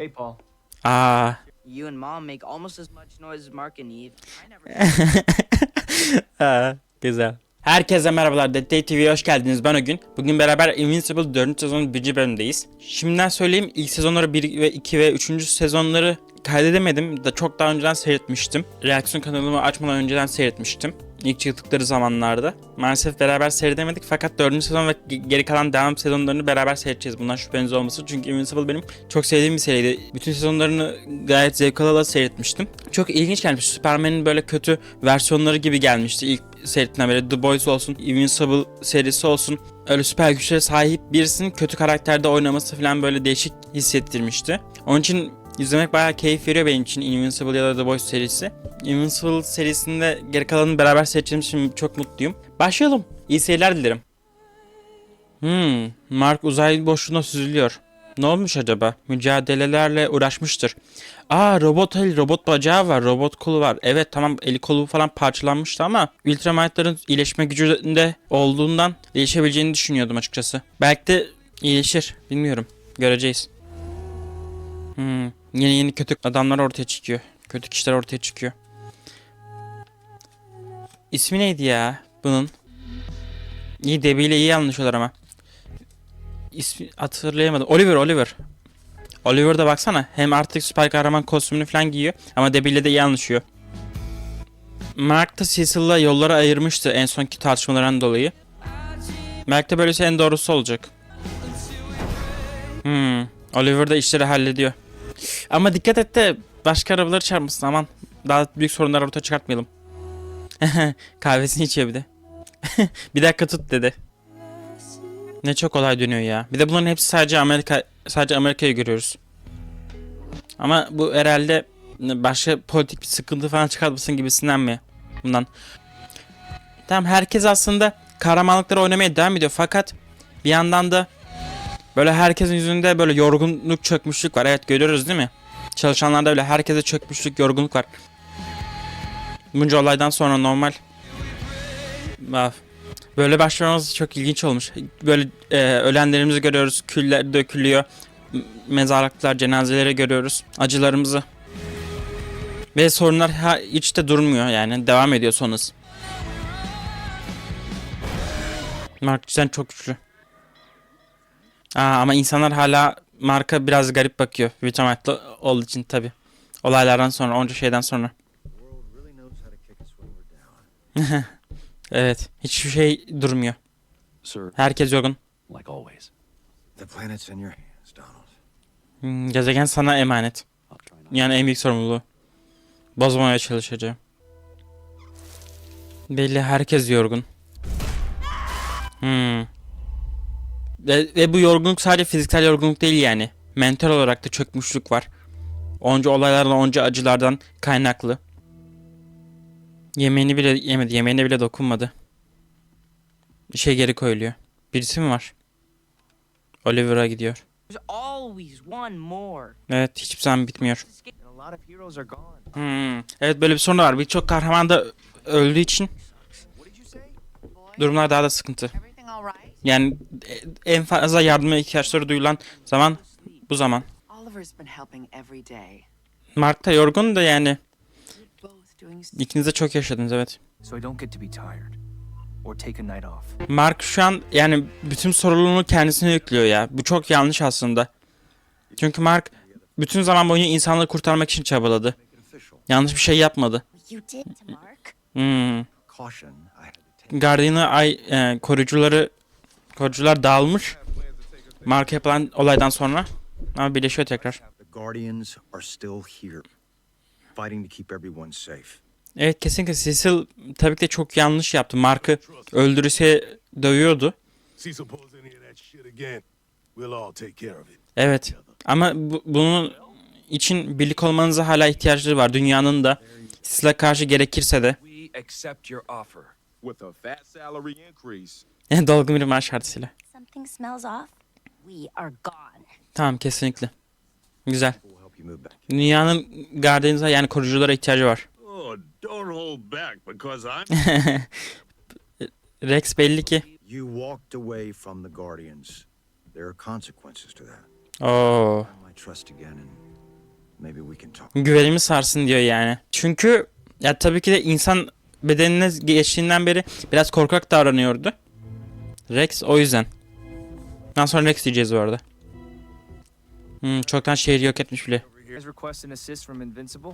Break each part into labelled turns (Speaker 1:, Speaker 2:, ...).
Speaker 1: Hey, Paul.
Speaker 2: Aa.
Speaker 3: You and Mom make almost as much noise as Mark and Eve. I never.
Speaker 2: Aa, güzel. Herkese merhabalar. Dead TV'ye hoş geldiniz. Ben Ögün. Bugün beraber Invincible 4. sezonun 1. bölümündeyiz. Şimdiden söyleyeyim, ilk sezonları 1 ve 2 ve 3. sezonları kaydedemedim. Çok daha önceden seyretmiştim. Reaksiyon kanalımı açmadan önceden seyretmiştim. İlk çıktıkları zamanlarda. Maalesef beraber seyredemedik fakat 4. sezon ve geri kalan devam sezonlarını beraber seyredeceğiz. Bundan şüpheniz olmasın. Çünkü Invincible benim çok sevdiğim bir seriydi. Bütün sezonlarını gayet zevk alarak seyretmiştim. Çok ilginç gelmiş. Superman'in böyle kötü versiyonları gibi gelmişti ilk seyrettiğimden beri. The Boys olsun, Invincible serisi olsun. Öyle süper güçlere sahip birisinin kötü karakterde oynaması falan böyle değişik hissettirmişti. Onun için İzlemek bayağı keyif veriyor benim için Invincible ya da The Boys serisi. Invincible serisinde geri kalanını beraber seçtiğim için çok mutluyum. Başlayalım. İyi seyirler dilerim. Mark uzay boşluğuna süzülüyor. Ne olmuş acaba? Mücadelelerle uğraşmıştır. Robot el, robot bacağı var, robot kolu var. Evet tamam, eli kolu falan parçalanmıştı ama Ultramart'ların iyileşme gücünde olduğundan değişebileceğini düşünüyordum açıkçası. Belki de iyileşir. Bilmiyorum. Göreceğiz. Yeni kötü adamlar ortaya çıkıyor. Kötü kişiler ortaya çıkıyor. İsmi neydi ya bunun? İyi, Debbie ile iyi anlaşıyorlar ama. İsmi hatırlayamadım. Oliver. Oliver da baksana. Hem artık süper kahraman kostümünü falan giyiyor. Ama Debbie ile de iyi anlaşıyor. Mark da Cecil'la yolları ayırmıştı en sonki tartışmalardan dolayı. Belki de böylesi en doğrusu olacak. Oliver da işleri hallediyor. Ama dikkat et de başka arabaları çarpmasın, aman. Daha büyük sorunlar ortaya çıkartmayalım. Kahvesini içiyor bir de. Bir dakika tut dedi. Ne çok olay dönüyor ya. Bir de bunların hepsi sadece Amerika'yı görüyoruz. Ama bu herhalde başka politik bir sıkıntı falan çıkartmasın gibisinden mi? Bundan. Tamam, herkes aslında kahramanlıkları oynamaya devam ediyor fakat bir yandan da böyle herkesin yüzünde böyle yorgunluk, çökmüşlük var. Evet, görüyoruz değil mi? Çalışanlarda öyle herkese çökmüşlük, yorgunluk var. Bunca olaydan sonra normal. Böyle başlamamız çok ilginç olmuş. Böyle ölenlerimizi görüyoruz, küller dökülüyor. Mezarlıklar, cenazeleri görüyoruz. Acılarımızı. Ve sorunlar hiç de durmuyor yani. Devam ediyor sonrası. Mark sen çok güçlü. Ama insanlar hala Mark'a biraz garip bakıyor. Vitamitli olduğu için tabi. Olaylardan sonra, onca şeyden sonra. Evet, hiçbir şey durmuyor. Herkes yorgun. Gezegen sana emanet. Yani en büyük sorumluluğu. Bozmamaya çalışacağım. Belli, herkes yorgun. Ve bu yorgunluk sadece fiziksel yorgunluk değil yani. Mental olarak da çökmüşlük var. Onca olaylardan, onca acılardan kaynaklı. Yemeğini bile yemedi, yemeğine bile dokunmadı. Bir şey geri koyuluyor. Birisi mi var? Oliver'a gidiyor. Evet, hiçbir zaman bitmiyor. Evet, böyle bir sorun da var. Birçok kahraman da öldüğü için durumlar daha da sıkıntı. Yani en fazla yardıma ihtiyaçları duyulan zaman bu zaman. Mark da yorgun da yani. İkiniz de çok yaşadınız, evet. Mark şu an yani bütün sorumluluğunu kendisine yüklüyor ya. Bu çok yanlış aslında. Çünkü Mark bütün zaman boyunca insanları kurtarmak için çabaladı. Yanlış bir şey yapmadı. Guardian'ı koruyucular dağılmış. Mark yapılan olaydan sonra ama birleşiyor tekrar. Evet, kesinlikle Cecil tabii ki de çok yanlış yaptı. Mark'ı öldürürse dövüyordu. Evet. Ama bunun için birlik olmanıza hala ihtiyaçları var. Dünyanın da Cecil'e karşı gerekirse de. Dolgun bir maaş şartıyla. Tamam, kesinlikle. Güzel. Dünyanın Guardians'a yani koruyuculara ihtiyacı var. Rex belli ki. Oo.
Speaker 1: Maybe we can talk.
Speaker 2: Güvenimi sarsın diyor yani. Çünkü ya tabii ki de insan bedenine geçtiğinden beri biraz korkak davranıyordu. Rex o yüzden. Daha sonra Rex diyeceğiz bu arada. Çoktan şehri yok etmiş bile.
Speaker 4: Guys request an assist from Invincible?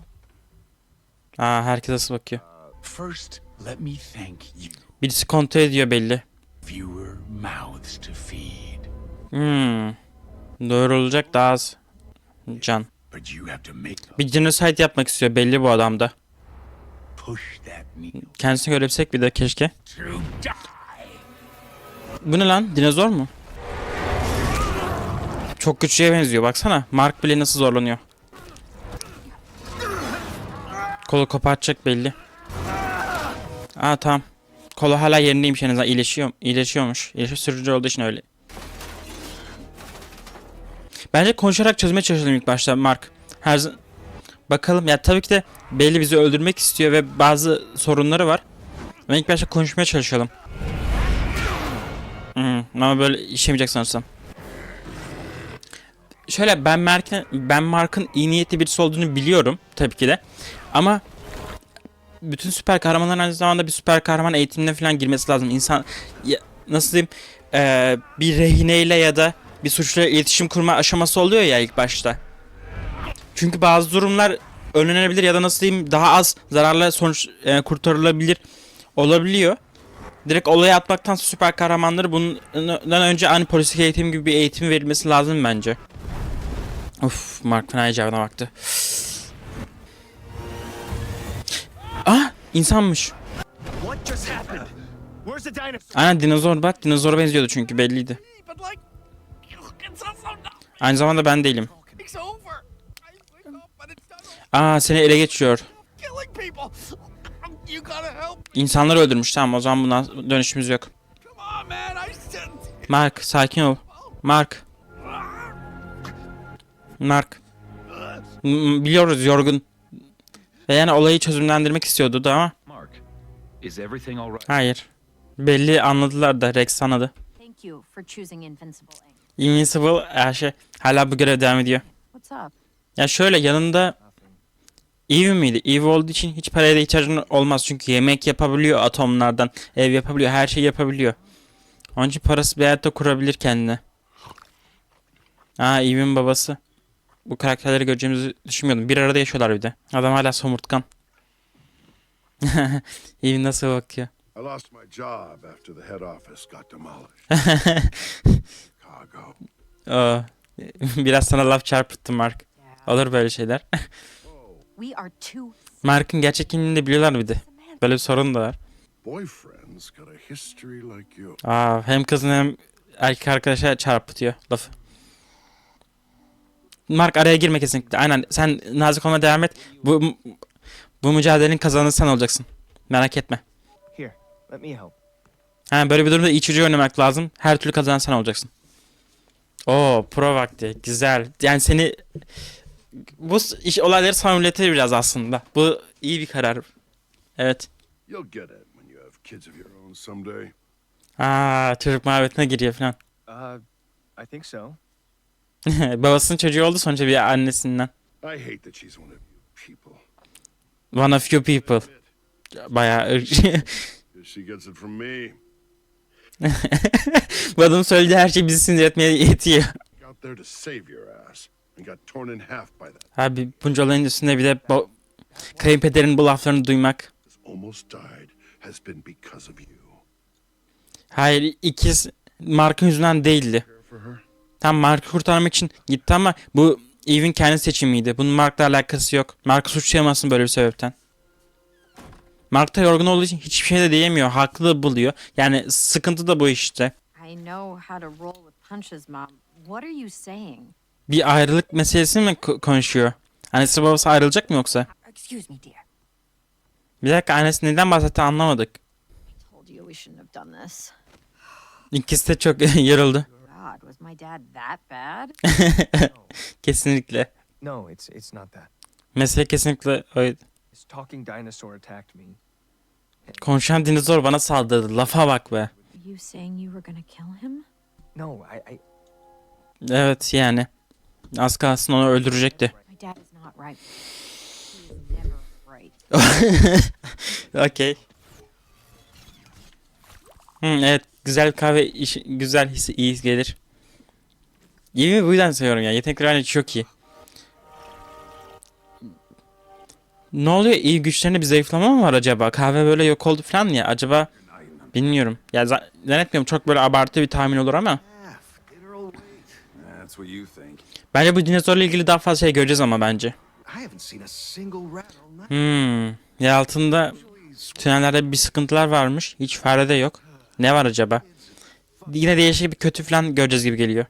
Speaker 2: Aa, herkes nasıl bakıyor.
Speaker 5: First, let me thank you.
Speaker 2: Birisi kontrol ediyor belli.
Speaker 5: Fewer mouths to feed.
Speaker 2: Doyurulacak daha az can.
Speaker 5: But you have to make the
Speaker 2: Bir genocide yapmak istiyor belli bu adamda.
Speaker 5: push that needle
Speaker 2: Kendisini görebilsek bir de keşke.
Speaker 5: to die.
Speaker 2: Bu ne lan? Dinozor mu? Çok güçlüye benziyor baksana. Mark bile nasıl zorlanıyor. Kolu kopartacak belli. Aa tamam. Kolu hala yerindeymiş en azından iyileşiyormuş. İyileşme sürücü olduğu için öyle. Bence konuşarak çözmeye çalışalım ilk başta Mark. Bakalım ya tabii ki de belli bizi öldürmek istiyor ve bazı sorunları var. Ben ilk başta konuşmaya çalışalım. Ama böyle işemeyecek sanırsam. Şöyle ben Mark'ın iyi niyetli birisi olduğunu biliyorum tabii ki de. Ama bütün süper kahramanların aynı zamanda bir süper kahraman eğitimine falan girmesi lazım. İnsan nasıl diyeyim bir rehineyle ya da bir suçluyla iletişim kurma aşaması oluyor ya ilk başta. Çünkü bazı durumlar önlenebilir ya da nasıl diyeyim daha az zararlı sonuç kurtarılabilir olabiliyor. Direkt olaya atmaktan süper kahramanları bundan önce aynı polislik eğitim gibi bir eğitim verilmesi lazım bence. Uf, Mark fena icabına baktı. Ah, insanmış.
Speaker 1: What just happened? Where's the dinosaur?
Speaker 2: Aynen dinozor bak, dinozora benziyordu çünkü belliydi.
Speaker 1: But like, it's also not.
Speaker 2: Aynı zamanda ben değilim.
Speaker 1: It's over. I wake up and it's done.
Speaker 2: Aa, seni ele geçiyor.
Speaker 1: Killing people. You gotta help.
Speaker 2: İnsanları öldürmüş, tamam o zaman bundan dönüşümüz yok.
Speaker 1: Come on, man. I said.
Speaker 2: Mark, sakin ol. Mark. Biliyoruz yorgun. Ve yani olayı çözümlendirmek istiyordu da ama
Speaker 6: Mark, is everything all right?
Speaker 2: hayır. Belli anladılar da Rex anladı.
Speaker 7: Thank you for choosing Invincible Inc.
Speaker 2: Invincible her şey hala bu görev devam ediyor.
Speaker 7: What's up?
Speaker 2: Ya şöyle yanında Eve miydi? Eve olduğu için hiç paraya da ihtiyacın olmaz. Çünkü yemek yapabiliyor atomlardan. Ev yapabiliyor. Her şeyi yapabiliyor. Onun için parası bir hayatta kurabilir kendine. Aa, Eve'in babası. Bu karakterleri göreceğimizi düşünmüyordum. Bir arada yaşıyorlar bir de. Adam hala somurtkan. Eve nasıl bakıyor?
Speaker 8: I lost my job after the head office got demolished. Chicago.
Speaker 2: Aa, biraz sana laf çarpıttım Mark. Olur böyle şeyler.
Speaker 7: We are too.
Speaker 2: Mark'ın gerçek kimliğini de biliyorlar bir de. Böyle bir sorun da var.
Speaker 8: Boyfriend's got a history like you.
Speaker 2: Aa, hem kızın hem erkek arkadaşa çarpıtıyor lafı. Mark araya girme kesinlikle. Aynen sen nazik olmaya devam et. Bu mücadelenin kazananı sen olacaksın. Merak etme.
Speaker 4: Here, let me help.
Speaker 2: Ha, böyle bir durumda iyi çocuğu oynamak lazım. Her türlü kazanan sen olacaksın. Oo, pro vakti. Güzel. Yani seni bu iş olayları samimiletir biraz aslında. Bu iyi bir karar. Evet.
Speaker 8: You'll get it when you have kids of your own someday.
Speaker 2: Aa, çocuk muhabbetine giriyor falan.
Speaker 4: I think so.
Speaker 2: Babasının çocuğu oldu sonuçta bir annesinden.
Speaker 8: I hate that she's one of you people.
Speaker 2: One of you people. Bayağı
Speaker 8: Because she gets it from me.
Speaker 2: bu adamın söylediği her şey bizi sinir etmeye yetiyor.
Speaker 8: Out there to save your ass and got torn in half by that.
Speaker 2: Abi bunca olayın üstünde bir de kayınpederin bu laflarını duymak.
Speaker 8: Almost died has been because of you.
Speaker 2: Hayır, ikiz Mark'ın yüzünden değildi.
Speaker 8: For her?
Speaker 2: Tam Mark'ı kurtarmak için gitti ama bu Eve'in kendi seçimiydi. Bunun Mark'la alakası yok. Mark'ı suçlayamazsın böyle bir sebepten. Mark da yorgun olduğu için hiçbir şey de diyemiyor. Haklı da buluyor. Yani sıkıntı da bu işte.
Speaker 7: I know how to roll with punches, Mom. What are you saying?
Speaker 2: Bir ayrılık meselesi mi konuşuyor? Annesi babası ayrılacak mı yoksa?
Speaker 7: Excuse me, dear.
Speaker 2: Bir dakika, annesi neden bahsetti anlamadık.
Speaker 7: I told you we shouldn't have done this.
Speaker 2: İkisi de çok yoruldu.
Speaker 7: God, was my dad that bad?
Speaker 2: Kesinlikle.
Speaker 4: No, it's not that.
Speaker 2: Mesele kesinlikle oydu.
Speaker 4: This talking dinosaur attacked me.
Speaker 2: Konuşan dinozor bana saldırdı. Lafa bak be.
Speaker 7: Are you saying you were gonna kill him?
Speaker 4: No, I
Speaker 2: Evet yani. Az kalsın onu öldürecekti.
Speaker 7: My dad is not right. He's never right.
Speaker 2: Okey. Evet, güzel kahve güzel hissi iyi gelir. Eve'i bu yüzden seviyorum ya. Yetenekleri bence çok iyi. Ne oluyor? İyi güçlerinde bir zayıflama mı var acaba? Kahve böyle yok oldu falan ya. Acaba bilmiyorum. Ya zannetmiyorum çok böyle abartı bir tahmin olur ama.
Speaker 8: That's what you think.
Speaker 2: Bence bu dinozorla ilgili daha fazla şey göreceğiz ama bence.
Speaker 8: I haven't seen a single rat all night.
Speaker 2: Yer altında tünellerde bir sıkıntılar varmış. Hiç farede yok. Ne var acaba? Yine değişik bir kötü falan göreceğiz gibi geliyor.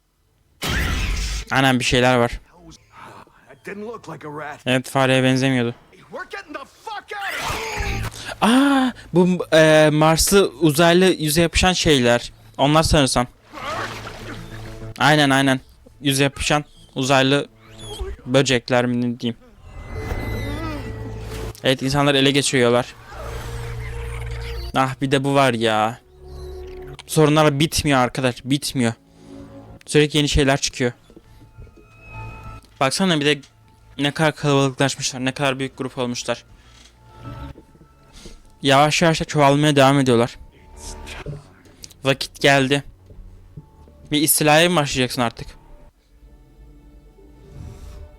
Speaker 2: Aynen bir şeyler var.
Speaker 8: That didn't look like a rat.
Speaker 2: Evet, fareye benzemiyordu.
Speaker 8: We're getting the fuck out of here.
Speaker 2: Bu Marslı uzaylı yüze yapışan şeyler. Onlar sanırsam. Aynen. Yüze yapışan uzaylı böcekler mi ne diyeyim. Evet, insanları ele geçiriyorlar. Ah, bir de bu var ya. Sorunlar bitmiyor arkadaş, bitmiyor. Sürekli yeni şeyler çıkıyor. Baksana bir de ne kadar kalabalıklaşmışlar, ne kadar büyük grup olmuşlar. Yavaş yavaş da çoğalmaya devam ediyorlar. Vakit geldi. Bir istilaya mı başlayacaksın artık?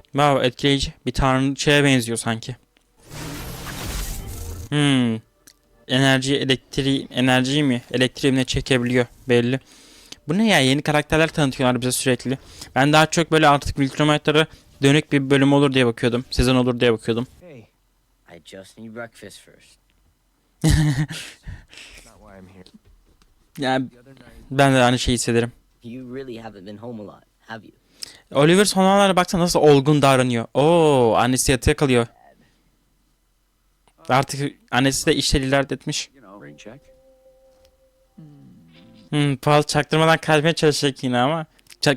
Speaker 2: Wow, etkileyici. Bir tanrıçaya benziyor sanki. Enerjiyi mi? Elektriğimle çekebiliyor belli. Bu ne ya? Yeni karakterler tanıtıyorlar bize sürekli. Ben daha çok böyle artık Viltrumaytlara dönük bir bölüm olur diye bakıyordum. Sezon olur diye bakıyordum.
Speaker 4: Hey,
Speaker 3: I just need breakfast first.
Speaker 4: not why I'm here.
Speaker 2: Yani ben de aynı şeyi hissederim.
Speaker 3: You really haven't been home a lot, have you?
Speaker 2: Oliver son zamanlarda baksana nasıl olgun davranıyor. Oo, annesi yatıya kalıyor. Artık annesi de işleri ilerletmiş.
Speaker 5: Rain check.
Speaker 2: Paul çaktırmadan kaçmaya çalışacak yine ama.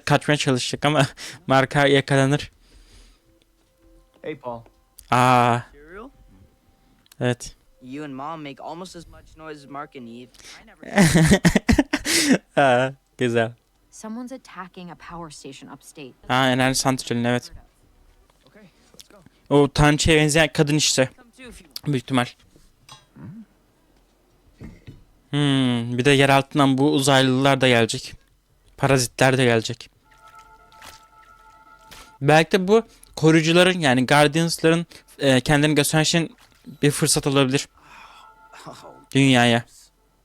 Speaker 2: Kaçmaya çalışacak ama marka yakalanır.
Speaker 4: Hey, Paul.
Speaker 3: Cereal?
Speaker 2: Evet.
Speaker 3: You and Mom make almost as much noise as Mark and Eve. I never.
Speaker 2: Güzel.
Speaker 7: Someone's attacking a power station upstate.
Speaker 2: Enerji santralin, evet.
Speaker 4: Okay, let's go.
Speaker 2: O tanrıçaya benzeyen kadın işte.
Speaker 3: Come too if you want.
Speaker 2: Büyük ihtimal. Bir de yer altından bu uzaylılar da gelecek. Parazitler de gelecek. Belki de bu koruyucuların yani Guardians'ların kendini gösteren için bir fırsat olabilir. Dünyaya.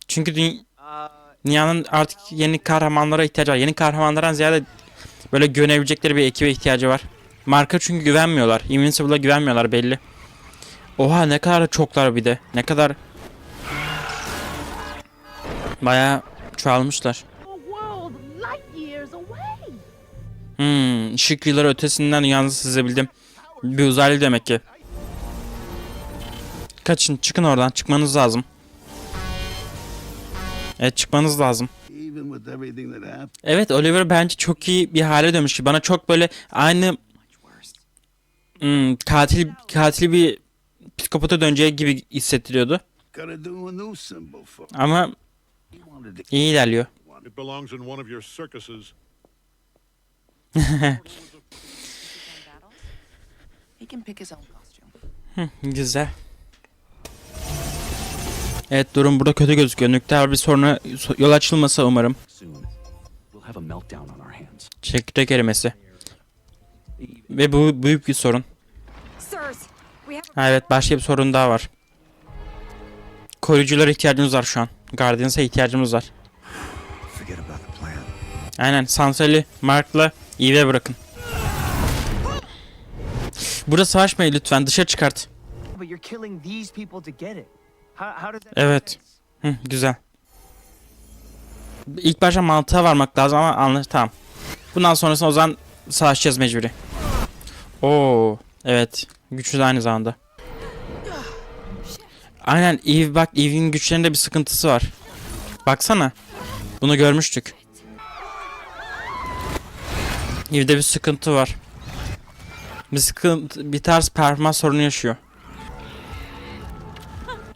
Speaker 2: Çünkü dünyanın artık yeni kahramanlara ihtiyacı var. Yeni kahramanlardan ziyade böyle güvenebilecekleri bir ekibe ihtiyacı var. Marka çünkü güvenmiyorlar. Invincible'a güvenmiyorlar belli. Oha, ne kadar çoklar bir de. Ne kadar bayağı çoğalmışlar. Işık yılları ötesinden dünyanızı sezebildim. Bir uzaylı demek ki. Kaçın, çıkın oradan, çıkmanız lazım. Evet, çıkmanız lazım.
Speaker 8: Even with everything that happened.
Speaker 2: Evet, Oliver bence çok iyi bir hale dönmüş. Bana çok böyle aynı katil bir psikopata döneceği gibi hissettiriyordu.
Speaker 8: Gotta do a new symbol for.
Speaker 2: Ama
Speaker 8: He wanted to
Speaker 2: iyi ilerliyor.
Speaker 9: It belongs in one of your circuses.
Speaker 3: He can pick his own costume.
Speaker 2: Güzel. Evet, durum burada kötü gözüküyor. Nükleer bir soruna yol açılmasa umarım.
Speaker 5: Soon, we'll have a meltdown on our hands.
Speaker 2: Çekirdek erimesi. Ve bu büyük bir sorun.
Speaker 7: Sirs, we have
Speaker 2: Ha, evet, başka bir sorun daha var. Koruyuculara ihtiyacımız var şu an. Guardians'a ihtiyacımız var.
Speaker 8: forget about the plan.
Speaker 2: Aynen, Sansal'i Mark'la Eve'e bırakın. Burada savaşmayın lütfen, dışarı çıkart.
Speaker 4: But you're killing these people to get it. How does that
Speaker 2: Evet. Güzel. İlk başta mantığa varmak lazım ama tamam. Bundan sonrasında o zaman savaşacağız mecburi. Oo, evet. Güçlü de aynı zamanda. Aynen, Eve bak, Eve'in güçlerinde bir sıkıntısı var. Baksana. Bunu görmüştük. Eve'de bir sıkıntı var. Bir tarz performans sorunu yaşıyor.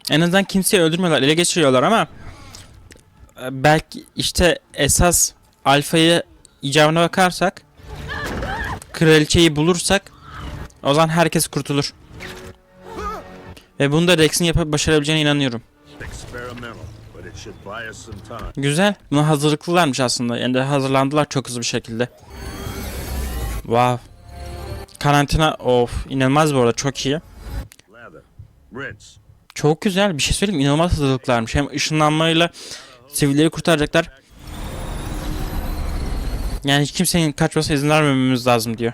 Speaker 2: En azından kimseyi öldürmüyorlar, ele geçiriyorlar ama belki işte esas alfayı icabına bakarsak, kraliçeyi bulursak O zaman herkes kurtulur. Ve bunu da Rex'in yapıp başarabileceğine inanıyorum.
Speaker 8: Experimental, but it should buy us some time.
Speaker 2: Güzel. Buna hazırlıklılarmış aslında. Yani de hazırlandılar çok hızlı bir şekilde. Wow. Karantina of inanılmaz bu arada, çok iyi.
Speaker 8: Lather, rinse.
Speaker 2: Çok güzel bir şey söyleyeyim mi? İnanılmaz hazırlıklarmış. Hem ışınlanmayla sivilleri kurtaracaklar. Yani hiç kimsenin kaçmasına izin vermememiz lazım diyor.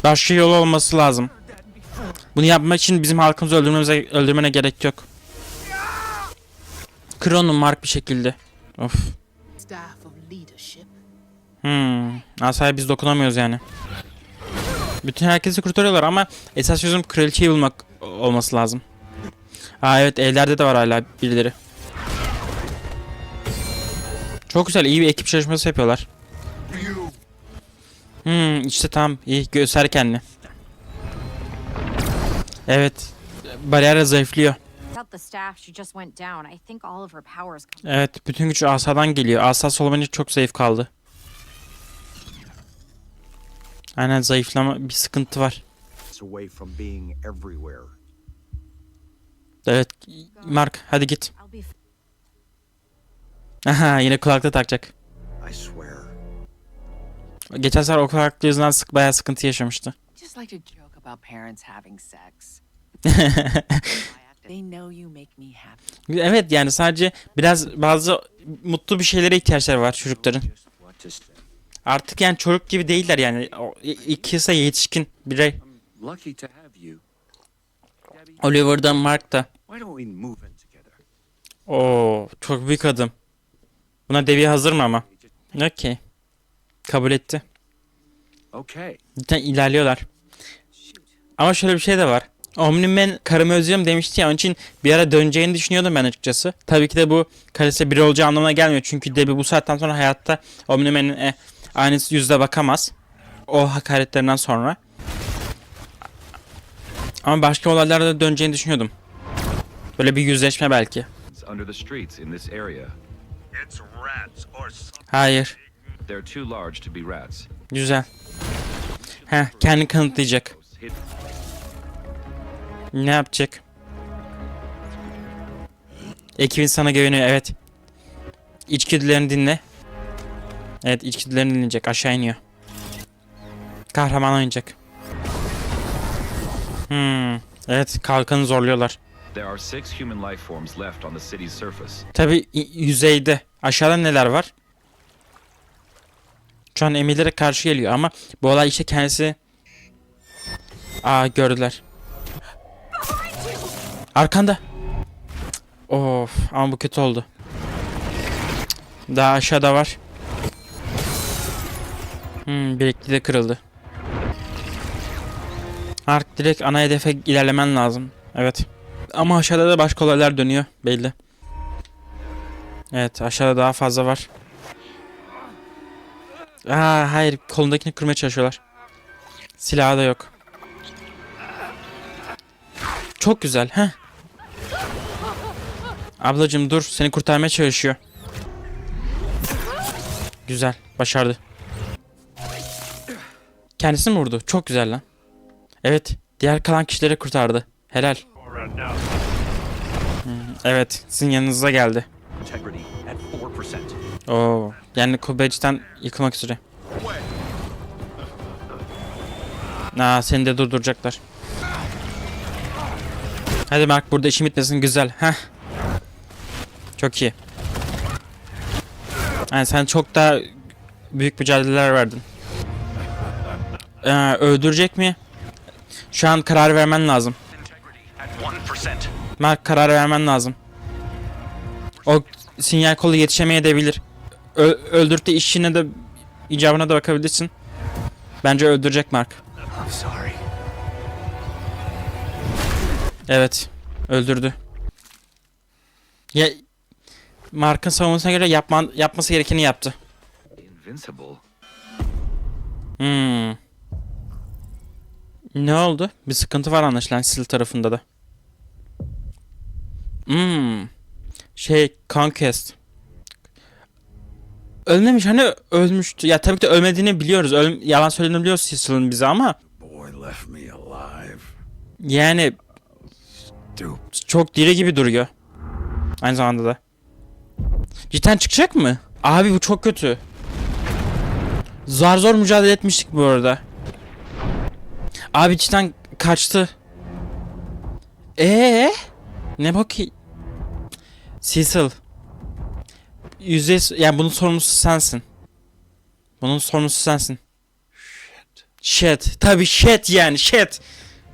Speaker 2: Başka yolu olması lazım. Bunu yapmak için bizim halkımızı öldürmene gerek yok. Kır onu Mark bir şekilde. Of. Asaya biz dokunamıyoruz yani. Bütün herkesi kurtarıyorlar ama esas çözüm kraliçeyi bulmak olması lazım. Aa evet, evlerde de var hala birileri. Çok güzel, iyi bir ekip çalışması yapıyorlar. İşte tamam, iyi, göster kendini. Evet, bariyer zayıflıyor.
Speaker 7: Without the staff, she just went down. I think all of her powers come.
Speaker 2: Evet, bütün güç asadan geliyor. Asa Solomon'u çok zayıf kaldı. Aynen, zayıflama bir sıkıntı var.
Speaker 8: Away from being everywhere.
Speaker 2: Evet, Mark hadi git.
Speaker 7: I'll be
Speaker 2: Aha, yine kulaklık takacak.
Speaker 8: I swear.
Speaker 2: Geçen sefer o kulaklık yüzünden bayağı sıkıntı yaşamıştı.
Speaker 10: Just like to joke about parents having sex. They know you make me happy.
Speaker 2: Evet, yani sadece bazı mutlu bir şeylere ihtiyaçları var çocukların.
Speaker 8: Just what to say.
Speaker 2: Artık yani çocuk gibi değiller yani. İkisi yetişkin birey.
Speaker 5: Lucky to have you.
Speaker 2: Oliver'da, Mark da.
Speaker 8: Why don't we move in together?
Speaker 2: Oo, çok büyük adım. Buna Devi hazır mı ama? Okey. Kabul etti.
Speaker 5: Okay.
Speaker 2: Cidden ilerliyorlar. Ama şöyle bir şey de var. Omni-Man karımı özlüyorum demişti ya, onun için bir ara döneceğini düşünüyordum ben açıkçası. Tabii ki de bu karısı biri olacağı anlamına gelmiyor. Çünkü Debbie bu saatten sonra hayatta Omni-Man'in aynı yüzle bakamaz. O hakaretlerinden sonra. Ama başka olaylarda da döneceğini düşünüyordum. Böyle bir yüzleşme belki.
Speaker 6: Under the streets in this area.
Speaker 8: It's rats or something.
Speaker 2: Hayır.
Speaker 6: They're too large to be rats.
Speaker 2: Güzel. Kendini kanıtlayacak.
Speaker 6: Hit
Speaker 2: Ne yapacak? Ekibin sana güveniyor, evet. İçgüdülerini dinle. Evet, içgüdülerini dinleyecek. Aşağı iniyor. Kahraman oynayacak. Evet, kalkanı zorluyorlar.
Speaker 6: There are 6 human life forms left on the city's surface.
Speaker 2: Tabi yüzeyde. Aşağıda neler var? Şu an emirlere karşı geliyor ama bu olay işte kendisi... gördüler. Arkanda. Of, ama bu kötü oldu. Daha aşağıda var. Bilekliği de kırıldı. Artık direkt ana hedefe ilerlemen lazım. Evet. Ama aşağıda da başka olaylar dönüyor belli. Evet, aşağıda daha fazla var. Hayır, kolundakini kırmaya çalışıyorlar. Silahı da yok. Çok güzel. Ablacım dur, seni kurtarmaya çalışıyor. Güzel, başardı. Kendisi mi vurdu? Çok güzel lan. Evet, diğer kalan kişileri kurtardı. Helal. Evet, sizin yanınıza geldi.
Speaker 5: Integrity at 4%.
Speaker 2: Oo, yani Kubbeci'den yıkılmak üzere. Seni de durduracaklar. Hadi Mark, burada işim bitmesin, güzel. Çok iyi. Yani sen çok daha büyük mücadeleler verdin. Öldürecek mi? Şu an karar vermen lazım. Mark, karar vermen lazım. O sinyal kolu yetişemeyebilir. Öldürttüğü işine de icabına da bakabilirsin. Bence öldürecek Mark. Evet, öldürdü. Ya Mark'ın savunmasına göre yapması gerekeni yaptı.
Speaker 6: Invincible.
Speaker 2: Ne oldu? Bir sıkıntı var anlaşılan Sil tarafında da. Conquest. Ölmemiş, hani ölmüştü. Ya tabii ki de ölmediğini biliyoruz. Yalan söylediğini biliyoruz Cecil'in bize ama
Speaker 8: Boy left me alive.
Speaker 2: yani
Speaker 8: Stupid.
Speaker 2: çok diri gibi duruyor. Aynı zamanda da. Cidden çıkacak mı? Abi bu çok kötü. Zar zor mücadele etmiştik bu arada. Abi cidden kaçtı. Ne bakayım? Cecil. Yani bunun sorumlusu sensin. Bunun sorumlusu sensin. Shit. Tabii shit yani shit.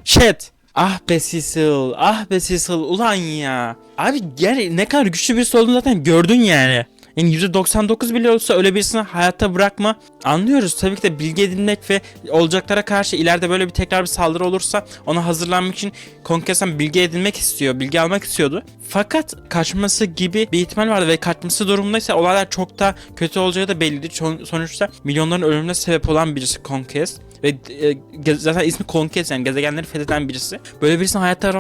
Speaker 2: Shit. Ah be Cecil. Ah be Cecil. Ulan ya. Abi yani ne kadar güçlü birisi olduğunu zaten gördün yani. Yani %99 bile olsa öyle birisini hayatta bırakma. Anlıyoruz tabii ki de bilgi edinmek ve olacaklara karşı ileride böyle bir tekrar bir saldırı olursa ona hazırlanmak için Conquest'ten bilgi edinmek istiyor. Bilgi almak istiyordu. Fakat kaçması gibi bir ihtimal vardı ve kaçması durumundaysa olaylar çok daha kötü olacağı da belliydi. Sonuçta milyonların ölümüne sebep olan birisi Conquest. Ve zaten ismi Conquest yani gezegenleri fetheden birisi. Böyle birisini hayatta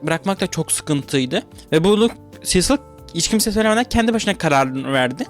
Speaker 2: bırakmak da çok sıkıntıydı. Ve bunu Cecil hiç kimse söylemeden kendi başına kararını verdi.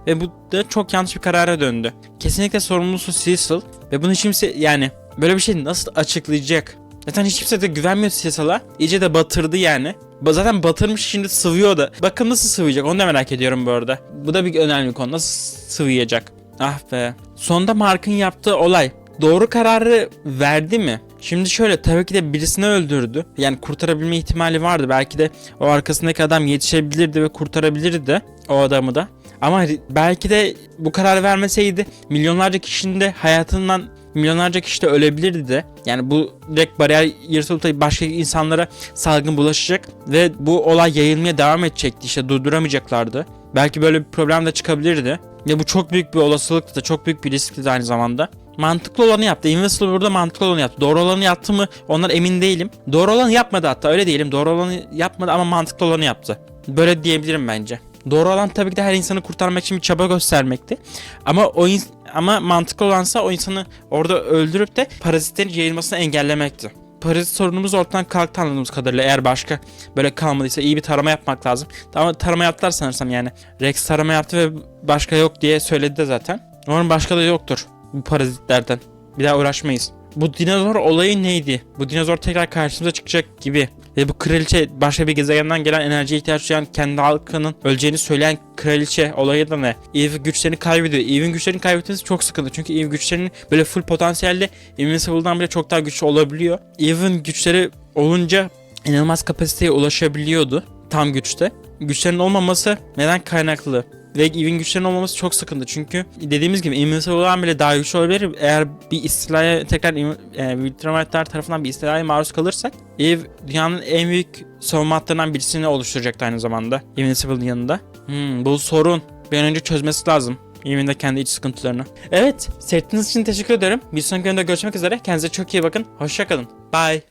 Speaker 2: Ve bu da çok yanlış bir karara döndü. Kesinlikle sorumlusu Cecil. Ve bunu hiç kimse yani böyle bir şey nasıl açıklayacak? Zaten hiç kimse de güvenmiyor Cecil'a. İyice de batırdı yani. Zaten batırmış şimdi sıvıyor da. Bakın nasıl sıvayacak onu da merak ediyorum bu arada. Bu da bir önemli konu. Nasıl sıvayacak? Ah be. Sonunda Mark'ın yaptığı olay doğru kararı verdi mi? Şimdi şöyle tabii ki de birisini öldürdü. Yani kurtarabilme ihtimali vardı. Belki de o arkasındaki adam yetişebilirdi ve kurtarabilirdi de o adamı da. Ama belki de bu kararı vermeseydi milyonlarca kişinin de hayatından milyonlarca kişi de ölebilirdi de. Yani bu direkt bariyer yırtılıp da başka insanlara salgın bulaşacak ve bu olay yayılmaya devam edecekti. İşte durduramayacaklardı. Belki böyle bir problem de çıkabilirdi. Ve bu çok büyük bir olasılıktı da çok büyük bir riskti de aynı zamanda. Mantıklı olanı yaptı. Invincible burada mantıklı olanı yaptı. Doğru olanı yaptı mı? Ondan emin değilim. Doğru olanı yapmadı hatta öyle diyelim. Doğru olanı yapmadı ama mantıklı olanı yaptı. Böyle diyebilirim bence. Doğru olan tabii ki de her insanı kurtarmak için bir çaba göstermekti. Ama mantıklı olansa o insanı orada öldürüp de parazitlerin yayılmasını engellemekti. Parazit sorunumuz ortadan kalktı anladığımız kadarıyla. Eğer başka böyle kalmadıysa iyi bir tarama yapmak lazım. Ama tarama yaptılar sanırsam yani. Rex tarama yaptı ve başka yok diye söyledi de zaten. Umarım başka da yoktur bu parazitlerden. Bir daha uğraşmayız. Bu dinozor olayı neydi? Bu dinozor tekrar karşımıza çıkacak gibi. Ve bu kraliçe başka bir gezegenden gelen enerjiye ihtiyaç duyan kendi halkının öleceğini söyleyen kraliçe olayı da ne? Eve güçlerini kaybediyor. Eve'in güçlerini kaybetmesi çok sıkıntı. Çünkü Eve güçlerinin böyle full potansiyelde Invincible'dan bile çok daha güçlü olabiliyor. Eve'in güçleri olunca inanılmaz kapasiteye ulaşabiliyordu. Tam güçte. Güçlerin olmaması neden kaynaklı? Ve Eve'in güçlerinin olmaması çok sıkıntı. Çünkü dediğimiz gibi Invincible'dan bile daha güçlü olabilir. Eğer bir istilaya tekrar Viltrumitler tarafından bir istilaya maruz kalırsak Eve dünyanın en büyük savunma hatlarından birisini oluşturacaktı aynı zamanda. Invincible'ın yanında. Bu sorun bir an önce çözmesi lazım. Eve'in de kendi iç sıkıntılarını. Evet, seyrettiğiniz için teşekkür ederim. Bir sonraki videoda görüşmek üzere. Kendinize çok iyi bakın. Hoşça kalın. Bye.